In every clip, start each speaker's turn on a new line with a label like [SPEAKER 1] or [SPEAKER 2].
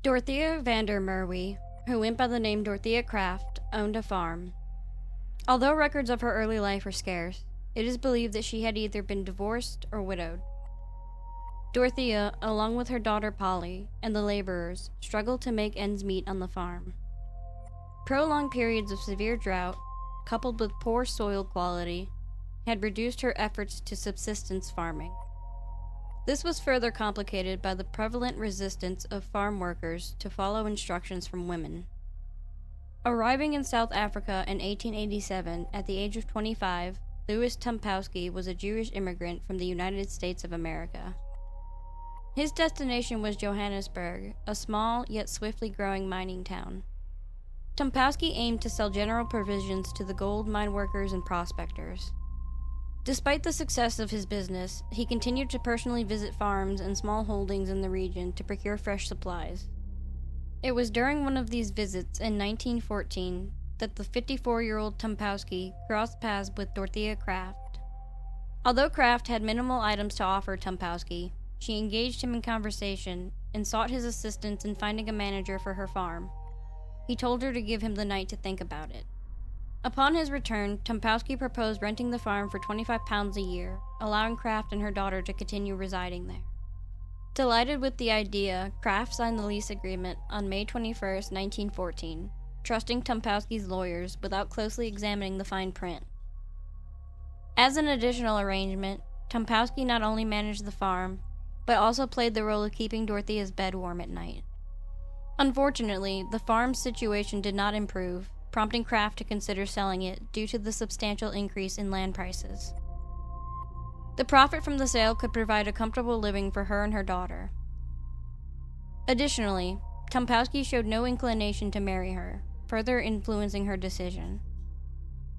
[SPEAKER 1] Dorethea Vander Merwe, who went by the name Dorethea Kraft, owned a farm. Although records of her early life are scarce, it is believed that she had either been divorced or widowed. Dorethea, along with her daughter Polly and the laborers, struggled to make ends meet on the farm. Prolonged periods of severe drought, coupled with poor soil quality, had reduced her efforts to subsistence farming. This was further complicated by the prevalent resistance of farm workers to follow instructions from women. Arriving in South Africa in 1887 at the age of 25, Louis Tamowski was a Jewish immigrant from the United States of America. His destination was Johannesburg, a small yet swiftly growing mining town. Tamowski aimed to sell general provisions to the gold mine workers and prospectors. Despite the success of his business, he continued to personally visit farms and small holdings in the region to procure fresh supplies. It was during one of these visits in 1914 that the 54-year-old Tamowski crossed paths with Dorethea Kraft. Although Kraft had minimal items to offer Tamowski, she engaged him in conversation and sought his assistance in finding a manager for her farm. He told her to give him the night to think about it. Upon his return, Tamowski proposed renting the farm for £25 a year, allowing Kraft and her daughter to continue residing there. Delighted with the idea, Kraft signed the lease agreement on May 21, 1914, trusting Tamowski's lawyers without closely examining the fine print. As an additional arrangement, Tamowski not only managed the farm, but also played the role of keeping Dorothea's bed warm at night. Unfortunately, the farm's situation did not improve, prompting Kraft to consider selling it due to the substantial increase in land prices. The profit from the sale could provide a comfortable living for her and her daughter. Additionally, Tamowski showed no inclination to marry her, further influencing her decision.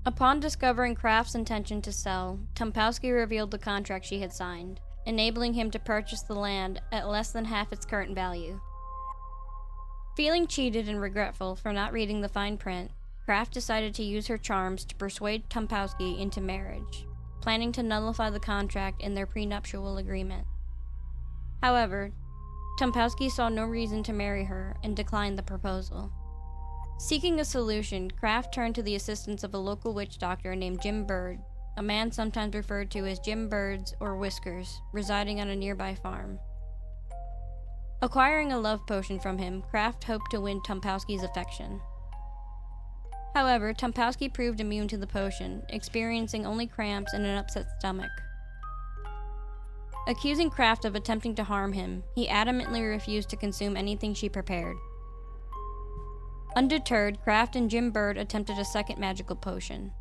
[SPEAKER 1] Upon discovering Kraft's intention to sell, Tamowski revealed the contract she had signed, enabling him to purchase the land at less than half its current value. Feeling cheated and regretful for not reading the fine print, Kraft decided to use her charms to persuade Tamowski into marriage, planning to nullify the contract in their prenuptial agreement. However, Tamowski saw no reason to marry her and declined the proposal. Seeking a solution, Kraft turned to the assistance of a local witch doctor named Jim Bird, a man sometimes referred to as Jim Birds or Whiskers, residing on a nearby farm. Acquiring a love potion from him, Kraft hoped to win Tamowski's affection. However, Tamowski proved immune to the potion, experiencing only cramps and an upset stomach. Accusing Kraft of attempting to harm him, he adamantly refused to consume anything she prepared. Undeterred, Kraft and Jim Bird attempted a second magical potion.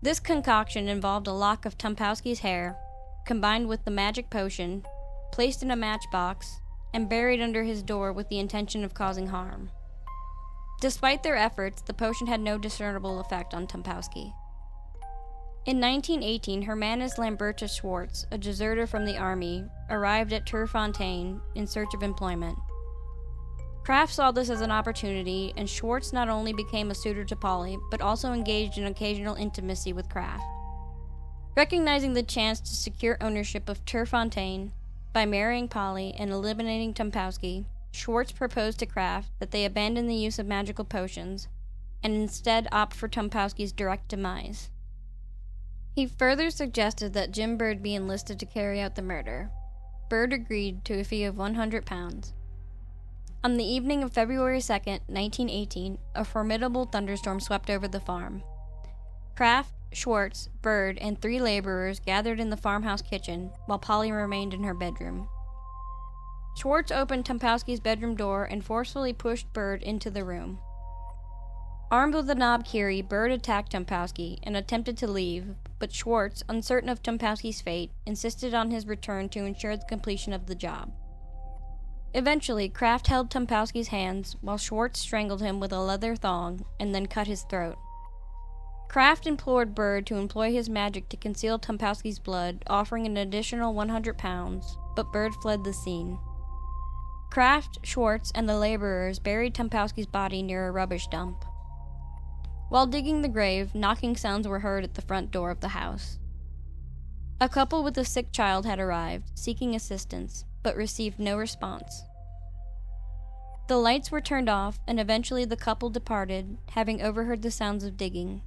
[SPEAKER 1] This concoction involved a lock of Tamowski's hair, combined with the magic potion, placed in a matchbox, and buried under his door with the intention of causing harm. Despite their efforts, the potion had no discernible effect on Tamowski. In 1918, Hermanus Lambertus Schwartz, a deserter from the army, arrived at Terfontein in search of employment. Kraft saw this as an opportunity, and Schwartz not only became a suitor to Polly, but also engaged in occasional intimacy with Kraft. Recognizing the chance to secure ownership of Terfontein by marrying Polly and eliminating Tamowski, Schwartz proposed to Kraft that they abandon the use of magical potions and instead opt for Tamowski's direct demise. He further suggested that Jim Bird be enlisted to carry out the murder. Bird agreed to a fee of £100. On the evening of February 2, 1918, a formidable thunderstorm swept over the farm. Kraft, Schwartz, Bird, and 3 laborers gathered in the farmhouse kitchen, while Polly remained in her bedroom. Schwartz opened Tamowski's bedroom door and forcefully pushed Bird into the room. Armed with a knob-kiri, Bird attacked Tamowski and attempted to leave, but Schwartz, uncertain of Tamowski's fate, insisted on his return to ensure the completion of the job. Eventually, Kraft held Tamowski's hands, while Schwartz strangled him with a leather thong and then cut his throat. Kraft implored Bird to employ his magic to conceal Tamowski's blood, offering an additional £100, but Bird fled the scene. Kraft, Schwartz, and the laborers buried Tamowski's body near a rubbish dump. While digging the grave, knocking sounds were heard at the front door of the house. A couple with a sick child had arrived, seeking assistance, but received no response. The lights were turned off, and eventually the couple departed, having overheard the sounds of digging.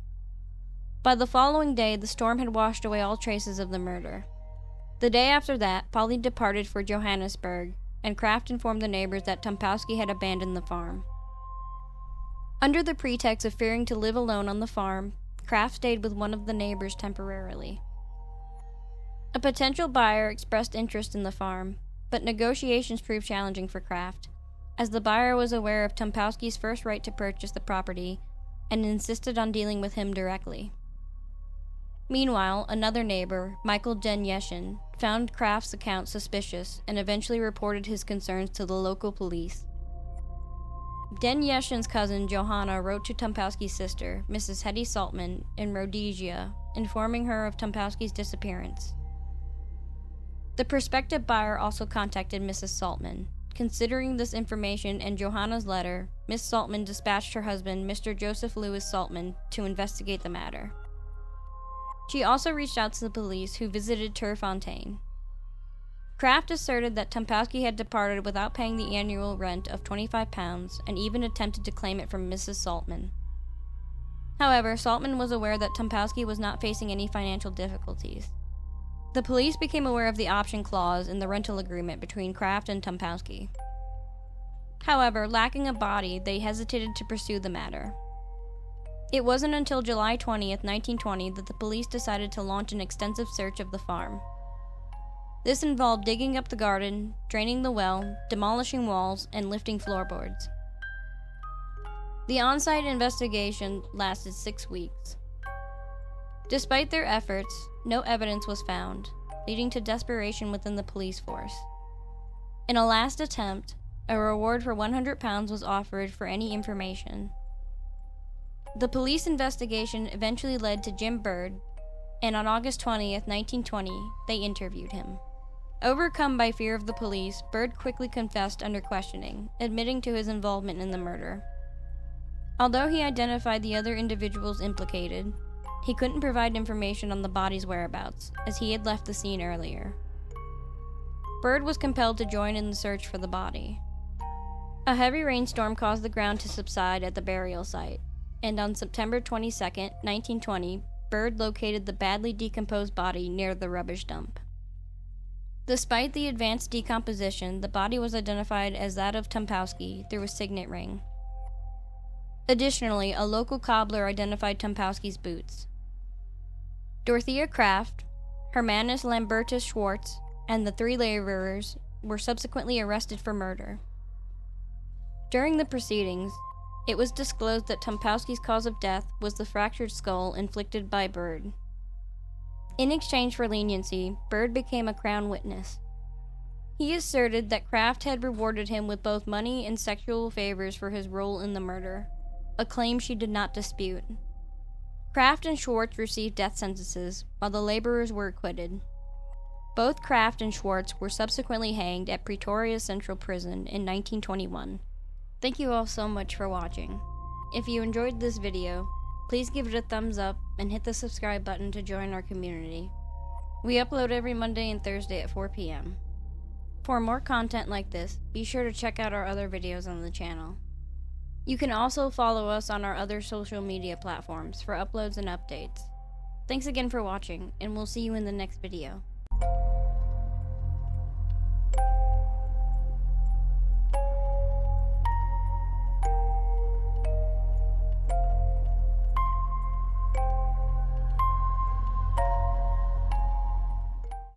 [SPEAKER 1] By the following day, the storm had washed away all traces of the murder. The day after that, Polly departed for Johannesburg, and Kraft informed the neighbors that Tamowski had abandoned the farm. Under the pretext of fearing to live alone on the farm, Kraft stayed with one of the neighbors temporarily. A potential buyer expressed interest in the farm, but negotiations proved challenging for Kraft, as the buyer was aware of Tamowski's first right to purchase the property and insisted on dealing with him directly. Meanwhile, another neighbor, Michael Den Yeshin, found Kraft's account suspicious and eventually reported his concerns to the local police. Den Yeshin's cousin Johanna wrote to Tamowski's sister, Mrs. Hetty Saltman, in Rhodesia, informing her of Tamowski's disappearance. The prospective buyer also contacted Mrs. Saltman. Considering this information and Johanna's letter, Miss Saltman dispatched her husband, Mr. Joseph Louis Saltman, to investigate the matter. She also reached out to the police, who visited Turfontaine. Kraft asserted that Tamowski had departed without paying the annual rent of £25 and even attempted to claim it from Mrs. Saltman. However, Saltman was aware that Tamowski was not facing any financial difficulties. The police became aware of the option clause in the rental agreement between Kraft and Tamowski. However, lacking a body, they hesitated to pursue the matter. It wasn't until July 20th, 1920 that the police decided to launch an extensive search of the farm. This involved digging up the garden, draining the well, demolishing walls, and lifting floorboards. The on-site investigation lasted 6 weeks. Despite their efforts, no evidence was found, leading to desperation within the police force. In a last attempt, a reward for £100 was offered for any information. The police investigation eventually led to Jim Bird, and on August 20th, 1920, they interviewed him. Overcome by fear of the police, Bird quickly confessed under questioning, admitting to his involvement in the murder. Although he identified the other individuals implicated, he couldn't provide information on the body's whereabouts, as he had left the scene earlier. Bird was compelled to join in the search for the body. A heavy rainstorm caused the ground to subside at the burial site, and on September 22, 1920, Bird located the badly decomposed body near the rubbish dump. Despite the advanced decomposition, the body was identified as that of Tamowski through a signet ring. Additionally, a local cobbler identified Tamowski's boots. Dorethea Kraft, Hermanus Lambertus Schwartz, and the 3 laborers were subsequently arrested for murder. During the proceedings, it was disclosed that Tamowski's cause of death was the fractured skull inflicted by Bird. In exchange for leniency, Bird became a Crown witness. He asserted that Kraft had rewarded him with both money and sexual favors for his role in the murder, a claim she did not dispute. Kraft and Schwartz received death sentences, while the laborers were acquitted. Both Kraft and Schwartz were subsequently hanged at Pretoria Central Prison in 1921. Thank you all so much for watching. If you enjoyed this video, please give it a thumbs up and hit the subscribe button to join our community. We upload every Monday and Thursday at 4 p.m. For more content like this, be sure to check out our other videos on the channel. You can also follow us on our other social media platforms for uploads and updates. Thanks again for watching, and we'll see you in the next video.